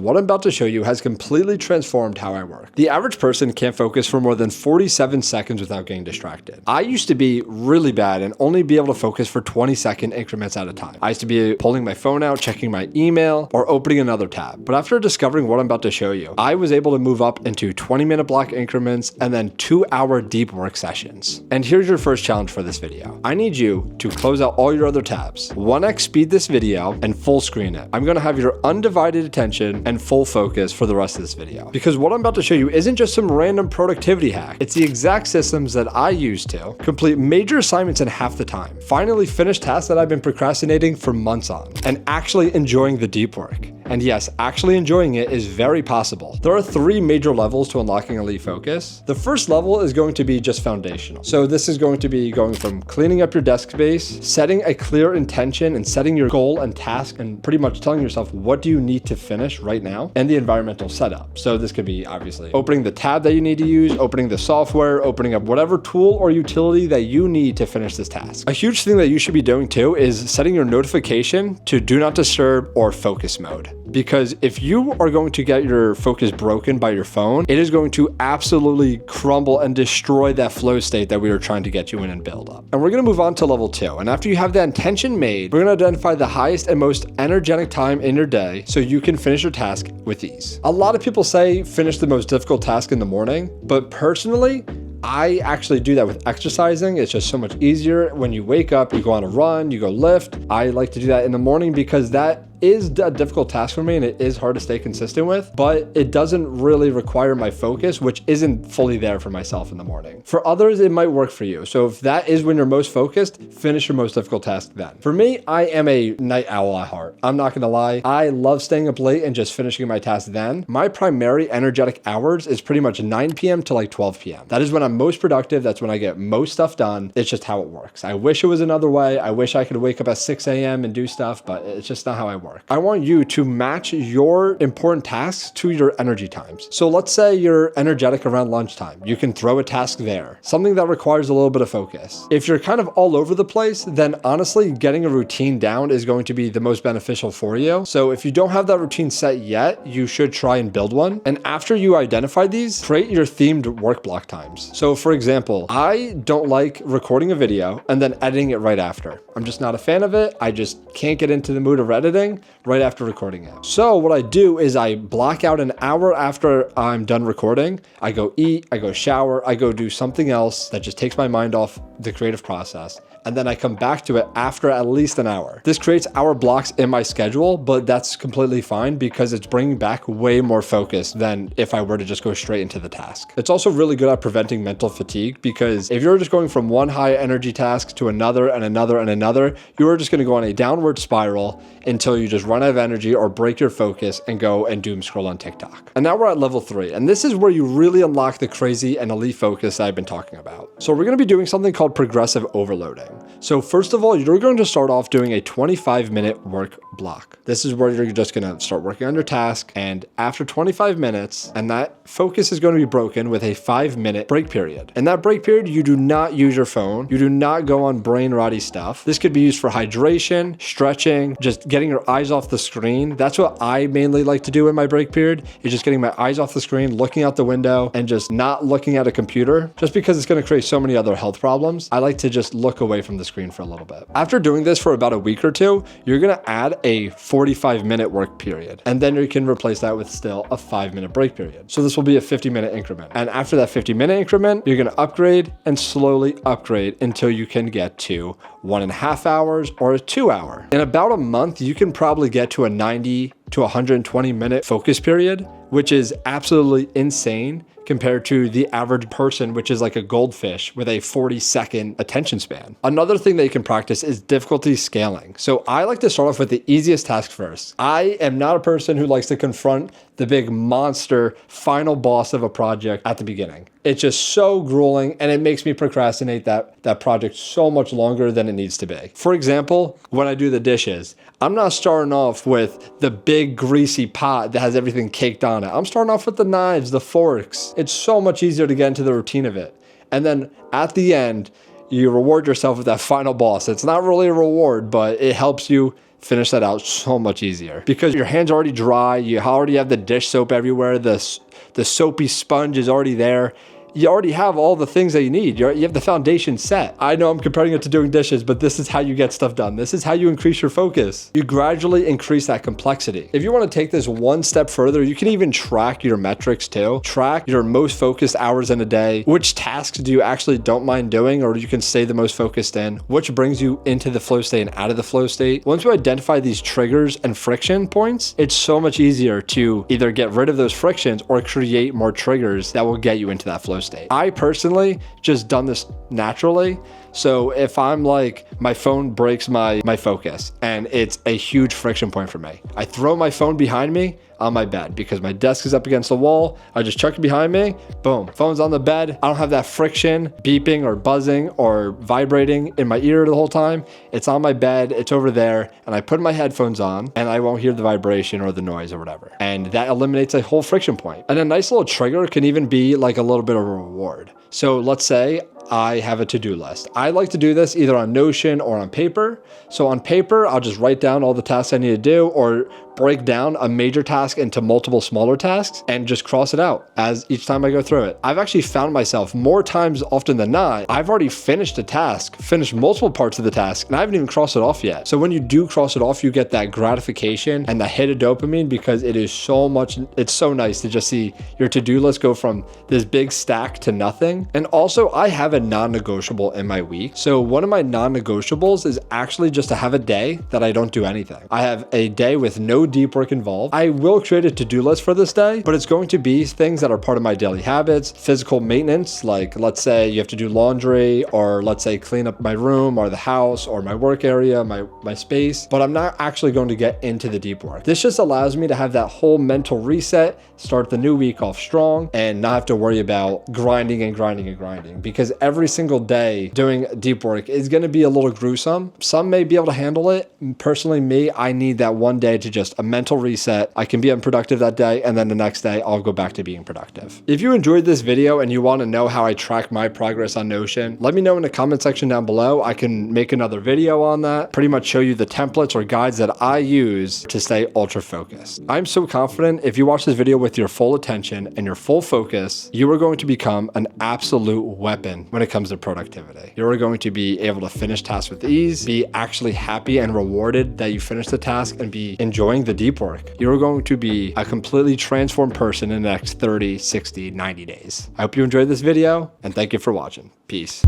what I'm about to show you has completely transformed how I work. The average person can't focus for more than 47 seconds without getting distracted. I used to be really bad and only be able to focus for 20-second increments at a time. I used to be pulling my phone out, checking my email, or opening another tab. But after discovering what I'm about to show you, I was able to move up into 20-minute block increments and then 2-hour deep work sessions. And here's your first challenge for this video. I need you to close out all your other tabs, 1x speed this video, and full screen it. I'm gonna have your undivided attention and full focus for the rest of this video. Because what I'm about to show you isn't just some random productivity hack. It's the exact systems that I use to complete major assignments in half the time, finally finish tasks that I've been procrastinating for months on, and actually enjoying the deep work. And yes, actually enjoying it is very possible. There are 3 major levels to unlocking elite focus. The first level is going to be just foundational. So this is going to be going from cleaning up your desk space, setting a clear intention and setting your goal and task, and pretty much telling yourself what do you need to finish right now, and the environmental setup. So this could be obviously opening the tab that you need to use, opening the software, opening up whatever tool or utility that you need to finish this task. A huge thing that you should be doing too is setting your notification to do not disturb or focus mode. Because if you are going to get your focus broken by your phone, it is going to absolutely crumble and destroy that flow state that we were trying to get you in and build up. And we're going to move on to level 2. And after you have that intention made, we're going to identify the highest and most energetic time in your day so you can finish your task with ease. A lot of people say finish the most difficult task in the morning, but personally, I actually do that with exercising. It's just so much easier when you wake up, you go on a run, you go lift. I like to do that in the morning because that is a difficult task for me and it is hard to stay consistent with, but it doesn't really require my focus, which isn't fully there for myself in the morning. For others, it might work for you. So if that is when you're most focused, finish your most difficult task then. For me, I am a night owl at heart. I'm not gonna lie. I love staying up late and just finishing my task then. My primary energetic hours is pretty much 9 p.m. to like 12 p.m. That is when I'm most productive. That's when I get most stuff done. It's just how it works. I wish it was another way. I wish I could wake up at 6 a.m. and do stuff, but it's just not how I work. I want you to match your important tasks to your energy times. So let's say you're energetic around lunchtime. You can throw a task there, something that requires a little bit of focus. If you're kind of all over the place, then honestly, getting a routine down is going to be the most beneficial for you. So if you don't have that routine set yet, you should try and build one. And after you identify these, create your themed work block times. So for example, I don't like recording a video and then editing it right after. I'm just not a fan of it. I just can't get into the mood of editing right after recording it. So what I do is I block out an hour after I'm done recording. I go eat, I go shower, I go do something else that just takes my mind off the creative process. And then I come back to it after at least an hour. This creates hour blocks in my schedule, but that's completely fine because it's bringing back way more focus than if I were to just go straight into the task. It's also really good at preventing mental fatigue because if you're just going from one high energy task to another and another and another, you are just gonna go on a downward spiral until you just run out of energy or break your focus and go and doom scroll on TikTok. And now we're at level 3, and this is where you really unlock the crazy and elite focus I've been talking about. So we're gonna be doing something called progressive overloading. So first of all, you're going to start off doing a 25-minute work block. This is where you're just gonna start working on your task, and after 25 minutes, and that focus is going to be broken with a 5-minute break period. In that break period, you do not use your phone. You do not go on brain rotty stuff. This could be used for hydration, stretching, just getting your eyes off the screen. That's what I mainly like to do in my break period, is just getting my eyes off the screen, looking out the window, and just not looking at a computer, just because it's gonna create so many other health problems. I like to just look away from the screen for a little bit. After doing this for about a week or two, you're gonna add a 45-minute work period, and then you can replace that with still a 5-minute break period. So this will be a 50-minute increment. And after that 50-minute increment, you're gonna upgrade and slowly upgrade until you can get to 1.5 hours or a 2 hour. In about a month, you can probably get to a 90 to 120 minute focus period, which is absolutely insane compared to the average person, which is like a goldfish with a 40-second attention span. Another thing that you can practice is difficulty scaling. So I like to start off with the easiest task first. I am not a person who likes to confront the big monster final boss of a project at the beginning. It's just so grueling and it makes me procrastinate that project so much longer than it needs to be. For example, when I do the dishes, I'm not starting off with the big greasy pot that has everything caked on it. I'm starting off with the knives, the forks. It's so much easier to get into the routine of it. And then at the end, you reward yourself with that final boss. It's not really a reward, but it helps you finish that out so much easier because your hands are already dry. You already have the dish soap everywhere. The soapy sponge is already there. You already have all the things that you need. You have the foundation set. I know I'm comparing it to doing dishes, but this is how you get stuff done. This is how you increase your focus. You gradually increase that complexity. If you want to take this one step further, you can even track your metrics too. Track your most focused hours in a day. Which tasks do you actually don't mind doing, or you can stay the most focused in? Which brings you into the flow state and out of the flow state? Once you identify these triggers and friction points, it's so much easier to either get rid of those frictions or create more triggers that will get you into that flow state. I personally just done this naturally. So if I'm like, my phone breaks my focus and it's a huge friction point for me, I throw my phone behind me on my bed because my desk is up against the wall. I just chuck it behind me, boom, phone's on the bed. I don't have that friction beeping or buzzing or vibrating in my ear the whole time. It's on my bed, it's over there, and I put my headphones on and I won't hear the vibration or the noise or whatever. And that eliminates a whole friction point. And a nice little trigger can even be like a little bit of a reward. So let's say I have a to-do list. I like to do this either on Notion or on paper. So on paper, I'll just write down all the tasks I need to do or break down a major task into multiple smaller tasks and just cross it out as each time I go through it. I've actually found myself more times often than not, I've already finished a task, finished multiple parts of the task, and I haven't even crossed it off yet. So when you do cross it off, you get that gratification and the hit of dopamine because it is so much, it's so nice to just see your to-do list go from this big stack to nothing. And also I have a non-negotiable in my week. So one of my non-negotiables is actually just to have a day that I don't do anything. I have a day with no deep work involved. I will create a to-do list for this day, but it's going to be things that are part of my daily habits, physical maintenance, like let's say you have to do laundry, or let's say clean up my room or the house or my work area, my space, but I'm not actually going to get into the deep work. This just allows me to have that whole mental reset, start the new week off strong, and not have to worry about grinding and grinding and grinding, because every single day doing deep work is going to be a little gruesome. Some may be able to handle it. Personally, me, I need that one day to just a mental reset. I can be unproductive that day, and then the next day I'll go back to being productive. If you enjoyed this video and you want to know how I track my progress on Notion, let me know in the comment section down below. I can make another video on that, pretty much show you the templates or guides that I use to stay ultra focused. I'm so confident if you watch this video with your full attention and your full focus, you are going to become an absolute weapon when it comes to productivity. You're going to be able to finish tasks with ease, be actually happy and rewarded that you finished the task, and be enjoying the deep work. You're going to be a completely transformed person in the next 30, 60, 90 days. I hope you enjoyed this video, and thank you for watching. Peace.